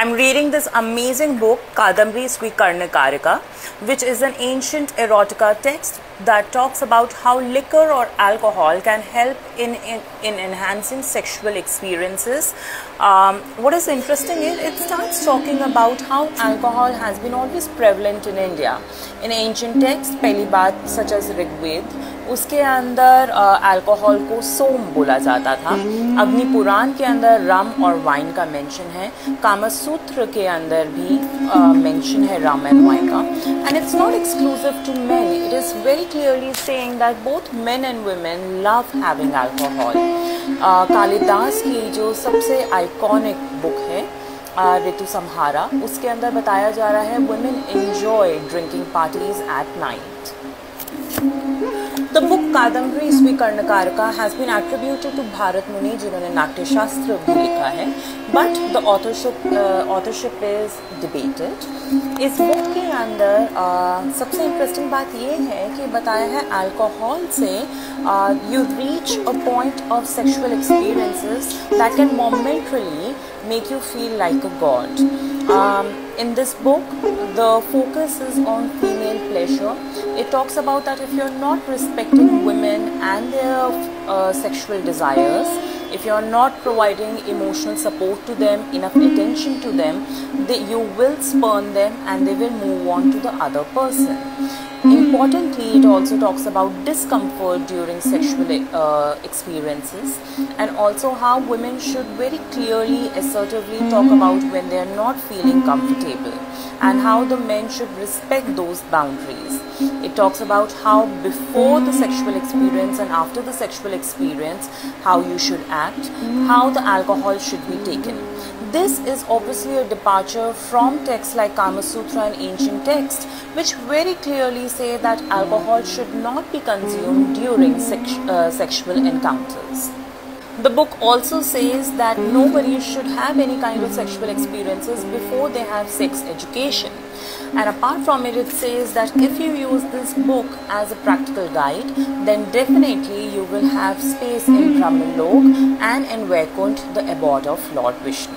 I'm reading this amazing book, Kadambari Swikarnakarika, which is an ancient erotica text that talks about how liquor or alcohol can help in enhancing sexual experiences. What is interesting is it starts talking about how alcohol has been always prevalent in India. In ancient texts, पहली बात such as Rigveda, उसके अंदर alcohol को सोम बोला जाता था. अग्नि पुराण के अंदर रम और वाइन का मेंशन है. कामसूत्र के अंदर भी मेंशन है रम एंड वाइन का. And it's not exclusive to men. It is very clearly saying that both men and women love having alcohol. Kalidas की जो सबसे आइकॉनिक बुक है ऋतुसंहारा, उसके अंदर बताया जा रहा है women enjoy drinking parties at night. The book Kadambari Swikarnakarika has been attributed to Bharat Muni, जिन्होंने नाट्य शास्त्र भी लिखा है, but the authorship is debated. इस बुक के अंदर सबसे इंटरेस्टिंग बात ये है कि बताया है अल्कोहल से you reach a point of sexual experiences that can momentarily make you feel like a god. In this book, the focus is on female pleasure. It talks about that if you're not respecting women and their sexual desires, if you're not providing emotional support to them, enough attention to them, you will spurn them and they will move on to the other person. Importantly, it also talks about discomfort during sexual experiences, and also how women should very clearly, assertively talk about when they are not feeling comfortable, and how the men should respect those boundaries. It talks about how before the sexual experience and after the sexual experience, how you should act, how the alcohol should be taken. This is obviously a departure from texts like Kama Sutra and ancient texts, which very clearly say that alcohol should not be consumed during sexual encounters. The book also says that nobody should have any kind of sexual experiences before they have sex education. And apart from it, it says that if you use this book as a practical guide, then definitely you will have space in Brahmalok and in Vaikuntha, the abode of Lord Vishnu.